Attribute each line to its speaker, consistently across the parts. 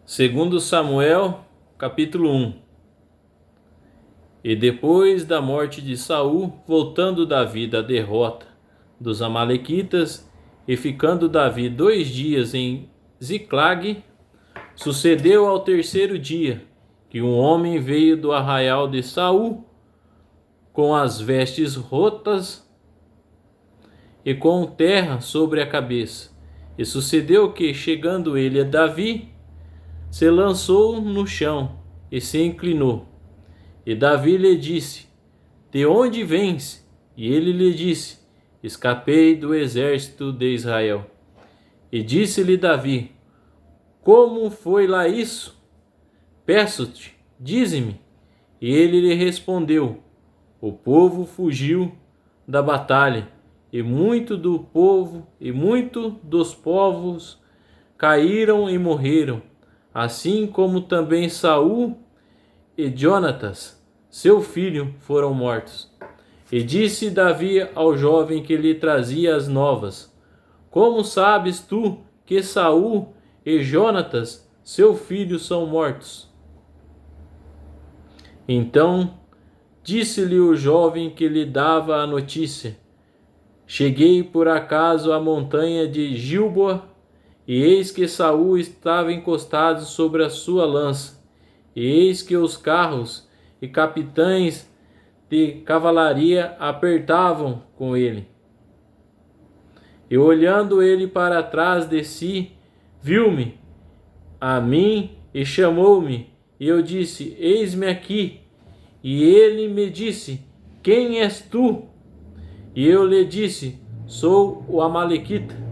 Speaker 1: Segundo Samuel, capítulo 1. E depois da morte de Saul, voltando Davi da derrota dos amalequitas, e ficando Davi 2 dias em Ziclag, sucedeu ao terceiro dia, que um homem veio do arraial de Saul, com as vestes rotas e com terra sobre a cabeça. E sucedeu que, chegando ele a Davi, se lançou no chão e se inclinou. E Davi lhe disse: De onde vens? E ele lhe disse: Escapei do exército de Israel. E disse-lhe Davi: Como foi lá isso? Peço-te, dize-me. E ele lhe respondeu: O povo fugiu da batalha, e muito do povo e muito dos povos caíram e morreram, assim como também Saul e Jonatas, seu filho, foram mortos. E disse Davi ao jovem que lhe trazia as novas: Como sabes tu que Saul e Jonatas, seu filho, são mortos? Então disse-lhe o jovem que lhe dava a notícia: Cheguei por acaso à montanha de Gilboa, e eis que Saul estava encostado sobre a sua lança, e eis que os carros e capitães de cavalaria apertavam com ele. E olhando ele para trás de si, viu-me a mim e chamou-me, e eu disse: Eis-me aqui. E ele me disse: Quem és tu? E eu lhe disse: Sou o amalequita.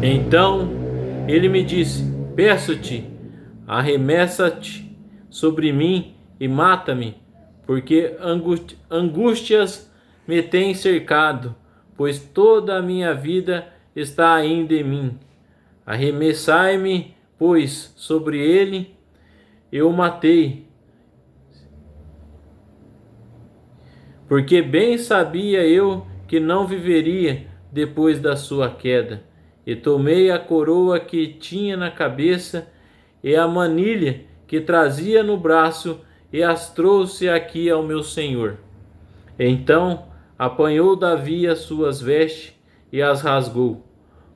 Speaker 1: Então ele me disse: Peço-te, arremessa-te sobre mim e mata-me, porque angústias me têm cercado, pois toda a minha vida está ainda em mim. Arremessai-me, pois, sobre ele, eu o matei. Porque bem sabia eu que não viveria depois da sua queda. E tomei a coroa que tinha na cabeça e a manilha que trazia no braço e as trouxe aqui ao meu senhor. Então apanhou Davi as suas vestes e as rasgou,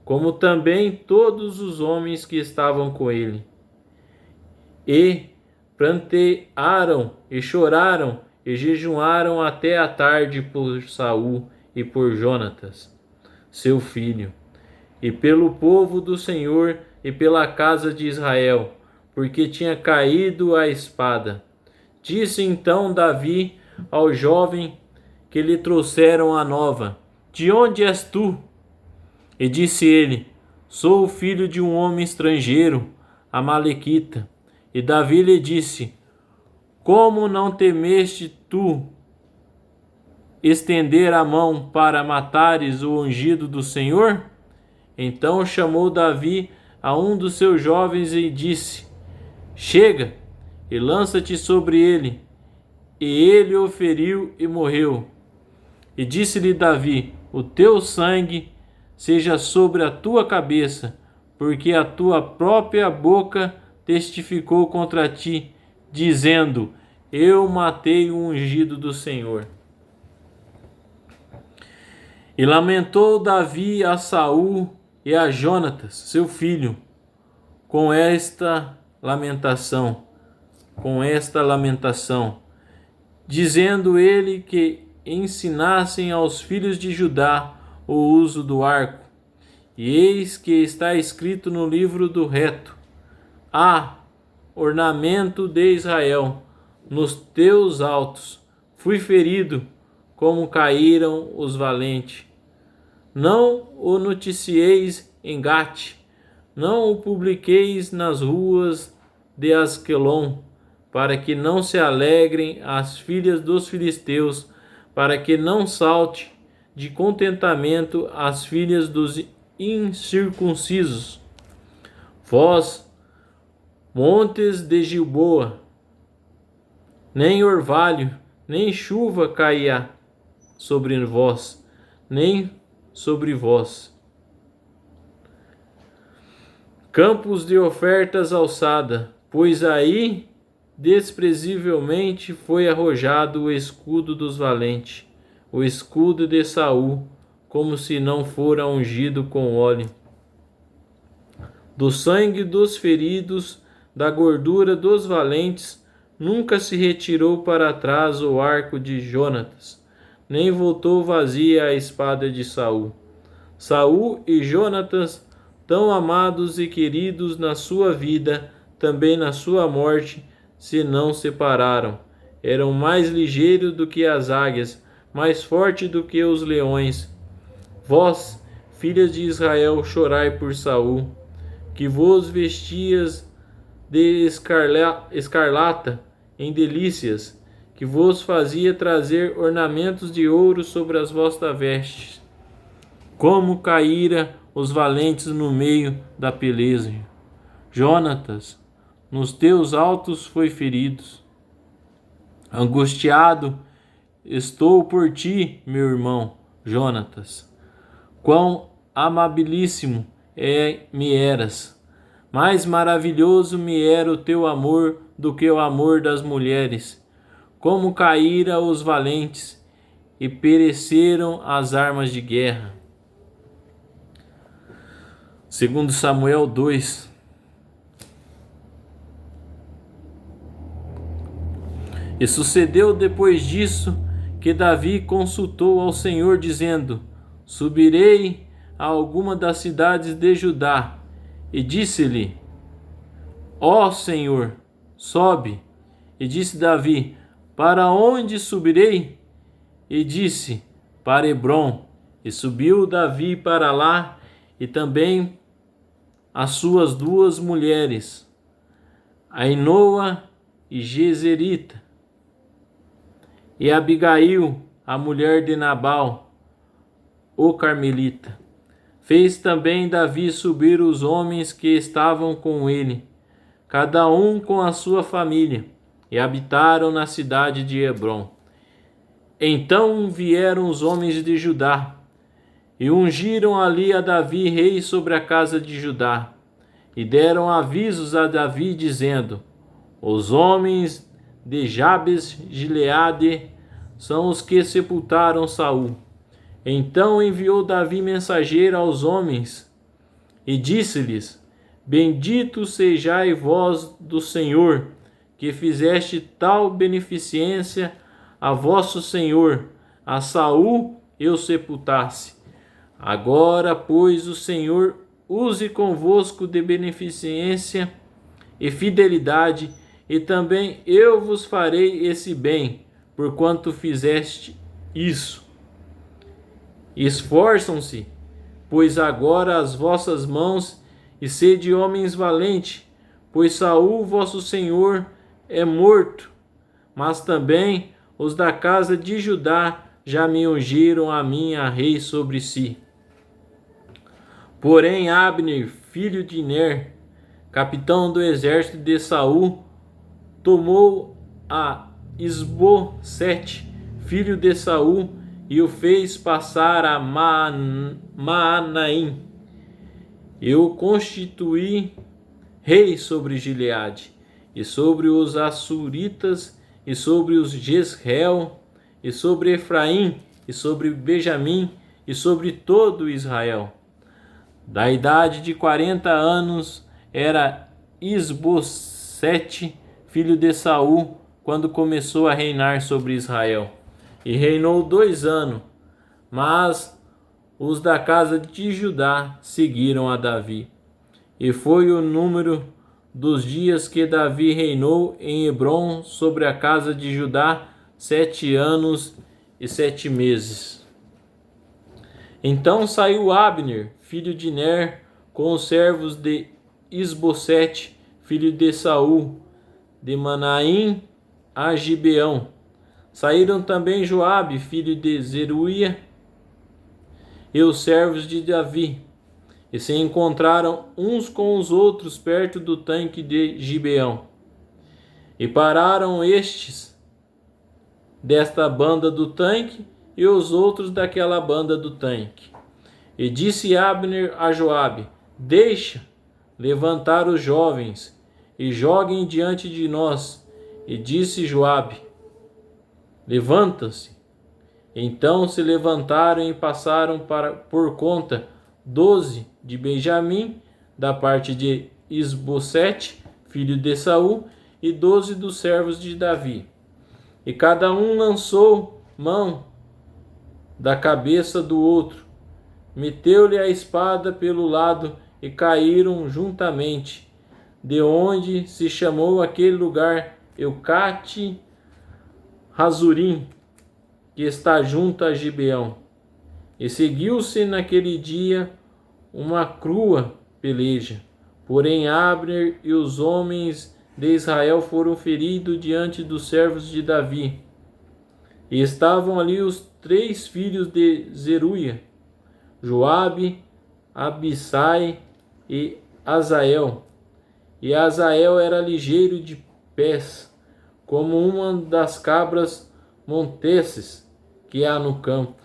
Speaker 1: como também todos os homens que estavam com ele. E prantearam e choraram e jejuaram até a tarde por Saul e por Jonatas, seu filho, e pelo povo do Senhor e pela casa de Israel, porque tinha caído a espada. Disse então Davi ao jovem que lhe trouxeram a nova: De onde és tu? E disse ele: Sou o filho de um homem estrangeiro, amalequita. E Davi lhe disse: Como não temeste tu estender a mão para matares o ungido do Senhor? Então chamou Davi a um dos seus jovens e disse: Chega e lança-te sobre ele. E ele o feriu e morreu. E disse-lhe Davi: O teu sangue seja sobre a tua cabeça, porque a tua própria boca testificou contra ti, dizendo: Eu matei o ungido do Senhor. E lamentou Davi a Saul e a Jonatas, seu filho, com esta lamentação, dizendo ele que ensinassem aos filhos de Judá o uso do arco. E eis que está escrito no livro do reto: ornamento de Israel, nos teus altos fui ferido, como caíram os valentes. Não o noticieis em Gate, não o publiqueis nas ruas de Asquelon, para que não se alegrem as filhas dos filisteus, para que não salte de contentamento as filhas dos incircuncisos. Vós, montes de Gilboa, nem orvalho, nem chuva caia sobre vós, nem sobre vós. campos de ofertas alçada, pois aí desprezivelmente foi arrojado o escudo dos valentes, o escudo de Saul, como se não fora ungido com óleo. Do sangue dos feridos, da gordura dos valentes, nunca se retirou para trás o arco de Jonatas, nem voltou vazia a espada de Saul. Saul e Jonatas, tão amados e queridos na sua vida, também na sua morte, se não separaram. Eram mais ligeiros do que as águias, mais fortes do que os leões. Vós, filhas de Israel, chorai por Saul, que vos vestias de escarlata em delícias, que vos fazia trazer ornamentos de ouro sobre as vossas vestes. Como caíra os valentes no meio da peleja. Jonatas, nos teus altos foi ferido. Angustiado estou por ti, meu irmão Jonatas. Quão amabilíssimo me eras. Mais maravilhoso me era o teu amor do que o amor das mulheres. Como caíra os valentes e pereceram as armas de guerra. Segundo Samuel 2. E sucedeu depois disso que Davi consultou ao Senhor, dizendo: Subirei a alguma das cidades de Judá. E disse-lhe: Ó Senhor, sobe. E disse Davi: Para onde subirei? E disse: Para Hebrom. E subiu Davi para lá, e também as suas duas mulheres, Ainoa e Jezerita, e Abigail, a mulher de Nabal, o carmelita. Fez também Davi subir os homens que estavam com ele, cada um com a sua família, e habitaram na cidade de Hebrom. Então vieram os homens de Judá, e ungiram ali a Davi rei sobre a casa de Judá, e deram avisos a Davi, dizendo: Os homens de Jabes Gileade são os que sepultaram Saul. Então enviou Davi mensageiro aos homens, e disse-lhes: Bendito sejais vós do Senhor, que fizeste tal beneficência a vosso senhor, a Saul eu sepultasse. Agora, pois, o Senhor use convosco de beneficência e fidelidade, e também eu vos farei esse bem, porquanto fizeste isso. Esforçam-se, pois agora as vossas mãos, e sede homens valentes, pois Saul vosso senhor é morto, mas também os da casa de Judá já me ungiram a mim a rei sobre si. Porém Abner, filho de Ner, capitão do exército de Saul, tomou a Isbosete, filho de Saul, e o fez passar a Maanaim. Eu constituí rei sobre Gileade, e sobre os Assuritas, e sobre os Jezreel, e sobre Efraim, e sobre Benjamim, e sobre todo Israel. Da idade de 40 anos era Isbosete, filho de Saul, quando começou a reinar sobre Israel. E reinou 2 anos, mas os da casa de Judá seguiram a Davi. E foi o número dos dias que Davi reinou em Hebrom sobre a casa de Judá 7 anos e 7 meses. Então saiu Abner, filho de Ner, com os servos de Isbosete, filho de Saul, de Manaim a Gibeão. Saíram também Joabe, filho de Zeruia, e os servos de Davi, e se encontraram uns com os outros perto do tanque de Gibeão. E pararam estes desta banda do tanque e os outros daquela banda do tanque. E disse Abner a Joabe: Deixa, levantar os jovens e joguem diante de nós. E disse Joabe: levanta-se. Então se levantaram e passaram por conta 12 de Benjamim, da parte de Isbosete, filho de Saul, e 12 dos servos de Davi. E cada um lançou mão da cabeça do outro, meteu-lhe a espada pelo lado e caíram juntamente, de onde se chamou aquele lugar Eucate Razurim, que está junto a Gibeão. E seguiu-se naquele dia uma crua peleja. Porém Abner e os homens de Israel foram feridos diante dos servos de Davi. E estavam ali os 3 filhos de Zeruia, Joabe, Abissai e Azael. E Azael era ligeiro de pés, como uma das cabras monteses que há no campo.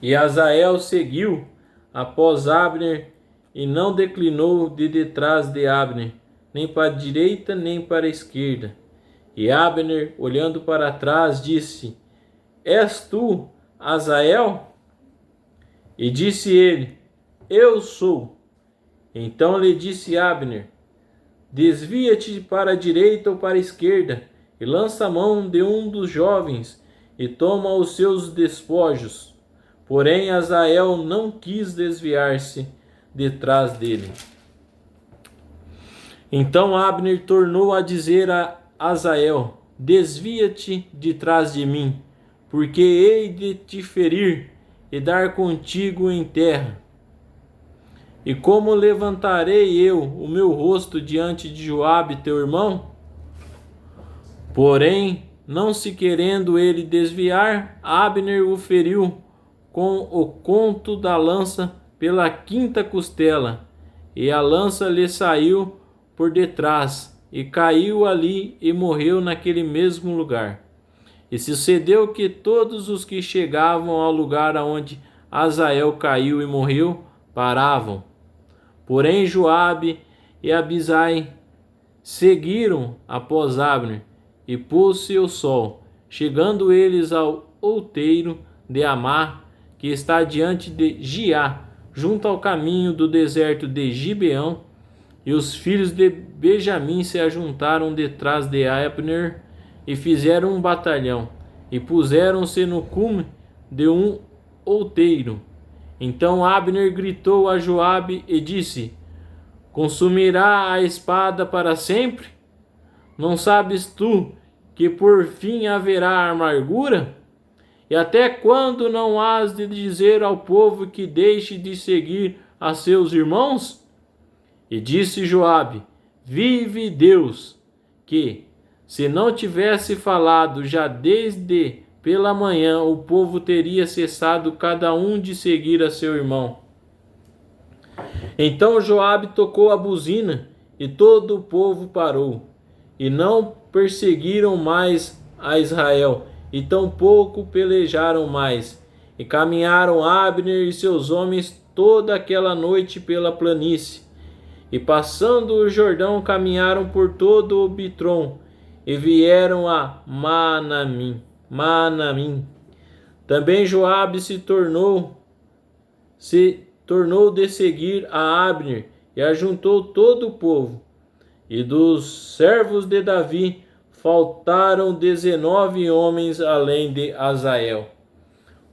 Speaker 1: E Azael seguiu após Abner e não declinou de detrás de Abner, nem para a direita nem para a esquerda. E Abner, olhando para trás, disse: És tu, Azael? E disse ele: Eu sou. Então lhe disse Abner: Desvia-te para a direita ou para a esquerda, e lança a mão de um dos jovens, e toma os seus despojos. Porém Azael não quis desviar-se detrás dele. Então Abner tornou a dizer a Azael: Desvia-te de trás de mim, porque hei de te ferir e dar contigo em terra. E como levantarei eu o meu rosto diante de Joabe teu irmão? Porém, não se querendo ele desviar, Abner o feriu com o conto da lança pela 5ª costela, e a lança lhe saiu por detrás, e caiu ali e morreu naquele mesmo lugar. E sucedeu que todos os que chegavam ao lugar aonde Azael caiu e morreu, paravam. Porém Joabe e Abisai seguiram após Abner, e pôs-se o sol, chegando eles ao outeiro de Amá, que está diante de Giá, junto ao caminho do deserto de Gibeão. E os filhos de Benjamim se ajuntaram detrás de Abner e fizeram um batalhão, e puseram-se no cume de um outeiro. Então Abner gritou a Joabe e disse: Consumirá a espada para sempre? Não sabes tu que por fim haverá amargura? E até quando não hás de dizer ao povo que deixe de seguir a seus irmãos? E disse Joabe: Vive Deus, que, se não tivesse falado já desde pela manhã, o povo teria cessado cada um de seguir a seu irmão. Então Joabe tocou a buzina, e todo o povo parou, e não perseguiram mais a Israel, e tampouco pelejaram mais. E caminharam Abner e seus homens toda aquela noite pela planície, e passando o Jordão caminharam por todo o Bitrom, e vieram a Manamim. Também Joabe se tornou de seguir a Abner, e ajuntou todo o povo. E dos servos de Davi faltaram 19 homens além de Azael.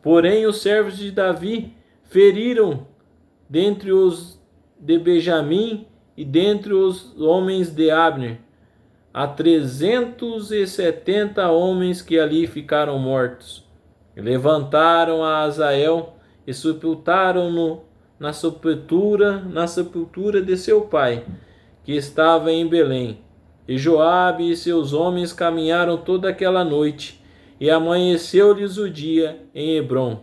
Speaker 1: Porém os servos de Davi feriram dentre os de Benjamim e dentre os homens de Abner a 370 homens que ali ficaram mortos. E levantaram a Azael e sepultaram-no na sepultura de seu pai, que estava em Belém. E Joabe e seus homens caminharam toda aquela noite, e amanheceu-lhes o dia em Hebrom.